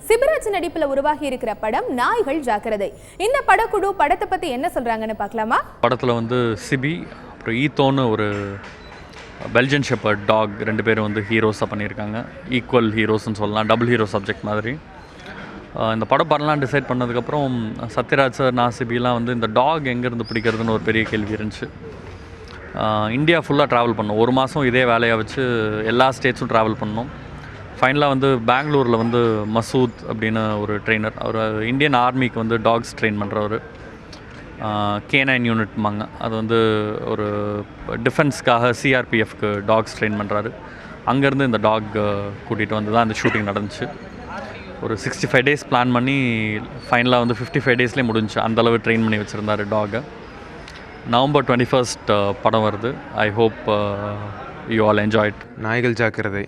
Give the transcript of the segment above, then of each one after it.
சிபிராஜ் நடிப்புல உருவாகி இருக்கிற படம் நாய்கள் ஜாக்கிரதை. இந்த படக்குழு படத்தை பத்தி என்ன சொல்றாங்கன்னு பார்க்கலாமா? படத்துல சிபி அப்புறம் ஈத்தோன்னு ஒரு பெல்ஜியன் ஷெப்பர்ட் டாக் ரெண்டு பேரும் ஹீரோஸாக பண்ணியிருக்காங்க. ஈக்குவல் ஹீரோஸ்ன்னு சொல்லலாம், டபுள் ஹீரோ சப்ஜெக்ட் மாதிரி. இந்த படம் பண்ணலாம் டிசைட் பண்ணதுக்கப்புறம் சத்யராஜ் சார் சிபிலாம் இந்த டாக் எங்கேருந்து பிடிக்கிறதுன்னு ஒரு பெரிய கேள்வி இருந்துச்சு. இந்தியா ஃபுல்லாக ட்ராவல் பண்ணோம், ஒரு மாதம் இதே வேலையை வச்சு எல்லா ஸ்டேட்ஸும் ட்ராவல் பண்ணோம். ஃபைனலாக பெங்களூரில் மசூத் அப்படின்னு ஒரு ட்ரெயினர், அவர் இந்தியன் ஆர்மிக்கு டாக்ஸ் ட்ரெயின் பண்ணுறவர். K9 யூனிட்மாங்க, அது ஒரு டிஃபென்ஸ்க்காக சிஆர்பிஎஃப்க்கு டாக்ஸ் ட்ரெயின் பண்ணுறாரு. அங்கேருந்து இந்த டாக் கூட்டிகிட்டு வந்து தான் இந்த ஷூட்டிங் நடந்துச்சு. ஒரு 65 டேஸ் பிளான் பண்ணி ஃபைனலாக 55 டேஸ்லேயே முடிஞ்சு. அந்தளவு ட்ரெயின் பண்ணி வச்சுருந்தார் டாகை. நவம்பர் 21 படம் வருது. I hope you all enjoy it. நாய்கள் ஜாக்கிரதை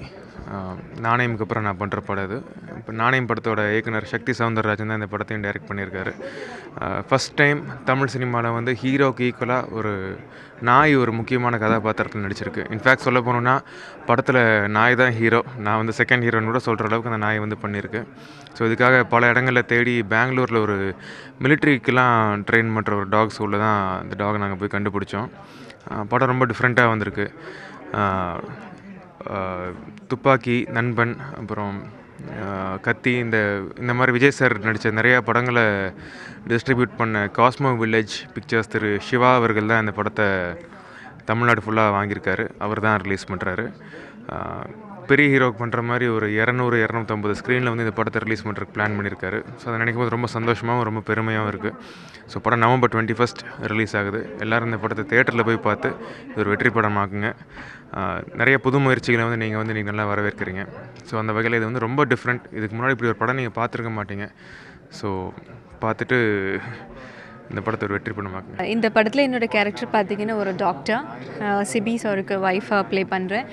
நாணயமுக்கு அப்புறம் நான் பண்ணுற படம் இது. இப்போ நாணயம் படத்தோட இயக்குனர் சக்தி சவுந்தரராஜன் தான் இந்த படத்தையும் டைரக்ட் பண்ணியிருக்காரு. ஃபஸ்ட் டைம் தமிழ் சினிமாவில் ஹீரோக்கு ஈக்குவலாக ஒரு நாய் ஒரு முக்கியமான கதாபாத்திரத்தில் நடிச்சிருக்கு. இன்ஃபேக்ட் சொல்ல போனோன்னா படத்தில் நாய் தான் ஹீரோ, நான் செகண்ட் ஹீரோன்னு கூட சொல்கிற அளவுக்கு அந்த நாய் பண்ணியிருக்கு. ஸோ இதுக்காக பல இடங்களில் தேடி பெங்களூரில் ஒரு மிலிட்ரிக்கெலாம் ட்ரெயின் பண்ணுற ஒரு டாக் ஸ்கூலில் தான் இந்த டாகை நாங்கள் போய் கண்டுபிடிச்சோம். படம் ரொம்ப டிஃப்ரெண்ட்டாக வந்திருக்கு. துப்பாக்கி, நண்பன், அப்புறம் கத்தி, இந்த மாதிரி விஜய் சார் நடித்த நிறையா படங்களை டிஸ்ட்ரிபியூட் பண்ண காஸ்மோ வில்லேஜ் பிக்சர்ஸ் திரு சிவா அவர்கள் தான் இந்த படத்தை தமிழ்நாடு ஃபுல்லாக வாங்கியிருக்காரு. அவர் தான் ரிலீஸ் பண்ணுறாரு. பெரிய ஹீரோக்கு பண்ணுற மாதிரி ஒரு 200-250 ஸ்க்ரீனில் இந்த படத்தை ரிலீஸ் பண்ணுறதுக்கு பிளான் பண்ணியிருக்காரு. ஸோ அதை நினைக்கும் போது ரொம்ப சந்தோஷமாகவும் ரொம்ப பெருமையாகவும் இருக்குது. ஸோ படம் நவம்பர் 21 ரிலீஸ் ஆகுது. எல்லோரும் இந்த படத்தை தேட்டரில் போய் பார்த்து இது ஒரு வெற்றி படமாக்குங்க. நிறைய புது முயற்சிகளை நீங்கள் நல்லா வரவேற்கிறீங்க. ஸோ அந்த வகையில் இது ரொம்ப டிஃப்ரெண்ட். இதுக்கு முன்னாடி இப்படி ஒரு படம் நீங்கள் பார்த்துருக்க மாட்டீங்க. ஸோ பார்த்துட்டு இந்த படத்தை ஒரு வெற்றி படமாக்குங்க. இந்த படத்தில் என்னோடய கேரக்டர் பார்த்திங்கன்னா ஒரு டாக்டர், சிபி சாருக்கு ஒய்ஃபாக ப்ளே பண்ணுறேன்.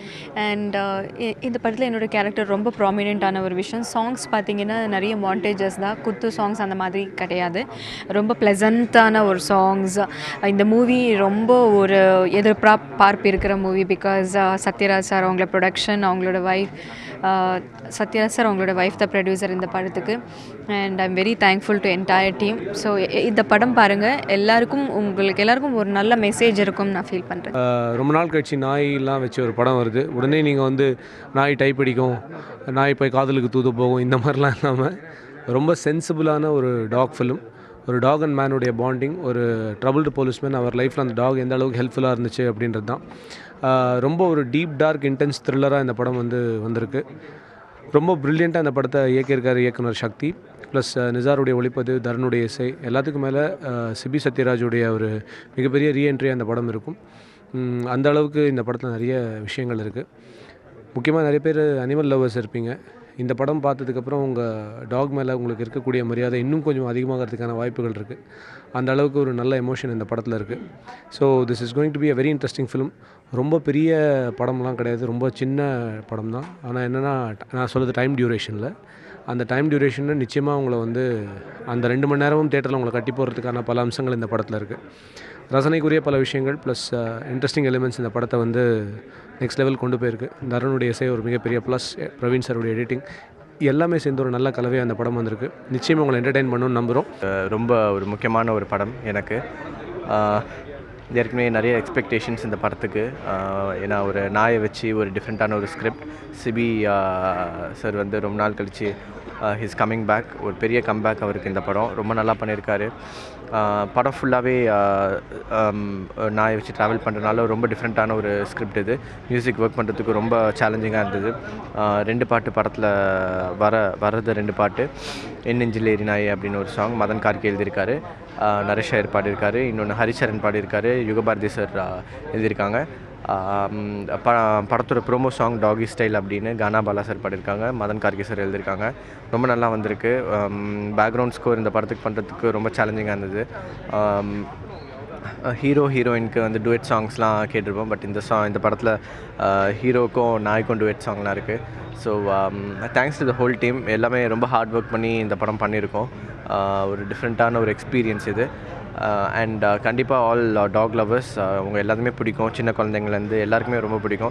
அண்ட் இந்த படத்தில் என்னோடய கேரக்டர் ரொம்ப ப்ராமினெண்ட்டான ஒரு விஷயம். சாங்ஸ் பார்த்திங்கன்னா நிறைய மாண்டேஜஸ் தான், குத்து சாங்ஸ் அந்த மாதிரி கிடையாது. ரொம்ப ப்ளசண்ட்டான ஒரு சாங்ஸ். இந்த மூவி ரொம்ப ஒரு எதிர்பார்ப்பு இருக்கிற மூவி. பிகாஸ் சத்யராஜ் சார் அவங்களோட ப்ரொடக்ஷன், அவங்களோட ஒய்ஃப் சத்யராஜ் சார் அவங்களோட ஒய்ஃப் த ப்ரொடியூசர் இந்த படத்துக்கு. And I am very thankful to entire team. So இந்த படம் பாருங்கள், உங்களுக்கு எல்லாருக்கும் ஒரு நல்ல மெசேஜ் இருக்கும்னு நான் ஃபீல் பண்ணுறேன். ரொம்ப நாள் கழிச்சு நாயெல்லாம் வச்சு ஒரு படம் வருது. உடனே நீங்கள் நாய் டைப் அடிக்கும், நாய் போய் காதலுக்கு தூது போகும், இந்த மாதிரிலாம் இல்லாமல் ரொம்ப சென்சிபிளான ஒரு டாக் ஃபிலிம். ஒரு டாக் அண்ட் மேனுடைய பாண்டிங், ஒரு ட்ரபிள்டு போலீஸ்மேன், அவர் லைஃப்பில் அந்த டாக் எந்த அளவுக்கு ஹெல்ப்ஃபுல்லாக இருந்துச்சு அப்படின்றது தான். ரொம்ப ஒரு டீப் டார்க் இன்டென்ஸ் த்ரில்லராக இந்த படம் வந்திருக்கு. ரொம்ப ப்ரில்லியண்ட்டாக இந்த படத்தை இயக்கியிருக்கார் இயக்குனர் சக்தி. ப்ளஸ் நிசாருடைய ஒளிப்பதிவு, தரனுடைய இசை, எல்லாத்துக்கும் மேலே சிபி சத்யராஜுடைய ஒரு மிகப்பெரிய ரீஎன்ட்ரியாக அந்த படம் இருக்கும். அந்த அளவுக்கு இந்த படத்தில் நிறைய விஷயங்கள் இருக்குது. முக்கியமாக நிறைய பேர் அனிமல் லவ்வர்ஸ் இருப்பீங்க. இந்த படம் பார்த்ததுக்கப்புறம் உங்கள் டாக் மேலே உங்களுக்கு இருக்கக்கூடிய மரியாதை இன்னும் கொஞ்சம் அதிகமாகிறதுக்கான வாய்ப்புகள் இருக்குது. அந்த அளவுக்கு ஒரு நல்ல எமோஷன் இந்த படத்தில் இருக்குது. So this is going to be a very interesting film. ரொம்ப பெரிய படம்லாம் கிடையாது, ரொம்ப சின்ன படம் தான். ஆனால் என்னென்னா, நான் சொல்கிறது டைம் டியூரேஷனில், அந்த டைம் டியூரேஷனில் நிச்சயமாக உங்களை அந்த 2 மணி நேரமும் தேட்டரில் உங்களை கட்டி போகிறதுக்கான பல அம்சங்கள் இந்த படத்தில் இருக்குது. ரசனைக்குரிய பல விஷயங்கள் ப்ளஸ் இன்ட்ரெஸ்டிங் எலிமெண்ட்ஸ் இந்த படத்தை நெக்ஸ்ட் லெவல் கொண்டு போயிருக்கு. தரனுடைய இசை ஒரு மிகப்பெரிய ப்ளஸ், பிரவீன் சாருடைய எடிட்டிங், எல்லாமே சேர்ந்து ஒரு நல்ல கலவையாக அந்த படம் வந்திருக்கு. நிச்சயமாக உங்களை என்டர்டெயின் பண்ணணும்னு நம்புகிறோம். ரொம்ப ஒரு முக்கியமான ஒரு படம் எனக்கு. ஏற்கனவே நிறைய எக்ஸ்பெக்டேஷன்ஸ் இந்த படத்துக்கு. ஏன்னா ஒரு நாயை வச்சு ஒரு டிஃப்ரெண்ட்டான ஒரு ஸ்கிரிப்ட். சிபி சார் ரொம்ப நாள் கழித்து ஹிஸ் கம்மிங் பேக், ஒரு பெரிய கம்பேக் அவருக்கு இந்த படம். ரொம்ப நல்லா பண்ணியிருக்காரு. படம் ஃபுல்லாகவே நாயை வச்சு ட்ராவல் பண்ணுறதுனால ரொம்ப டிஃப்ரெண்ட்டான ஒரு ஸ்கிரிப்ட் இது. மியூசிக் ஒர்க் பண்ணுறதுக்கு ரொம்ப சேலஞ்சிங்காக இருந்தது. 2 பாட்டு படத்தில் வர்றது 2 பாட்டு. என் நெஞ்சில் ஏறி நாய் அப்படின்னு ஒரு சாங் மதன் கார்கே எழுதியிருக்காரு, நரேஷ் ஐயர் பாடியிருக்காரு, இன்னொன்று ஹரிச்சரன் பாடியிருக்காரு, யுகபாரதி சார் எழுதியிருக்காங்க. படத்தோட ப்ரோமோ சாங் டாகி ஸ்டைல் அப்படின்னு கானா பாலா சார் பாடியிருக்காங்க, மதன் கார்கே சார் எழுதியிருக்காங்க. ரொம்ப நல்லா வந்திருக்கு. பேக்ரவுண்ட் ஸ்கோர் இந்த படத்துக்கு பண்ணுறதுக்கு ரொம்ப சேலஞ்சிங்காக இருந்தது. ஹீரோயினுக்கு டுவெட் சாங்ஸ்லாம் கேட்டிருப்போம். பட் இந்த படத்தில் ஹீரோக்கும் நாய்க்கும் டுவெட் சாங்லாம் இருக்குது. So thanks to the whole team. எல்லாமே ரொம்ப ஹார்ட் ஒர்க் பண்ணி இந்த படம் பண்ணியிருக்கோம். ஒரு டிஃப்ரெண்ட்டான ஒரு எக்ஸ்பீரியன்ஸ் இது. அண்ட் கண்டிப்பாக ஆல் டாக் லவர்ஸ் உங்கள் எல்லாத்துமே பிடிக்கும். சின்ன குழந்தைங்கள்லேருந்து எல்லாருக்குமே ரொம்ப பிடிக்கும்.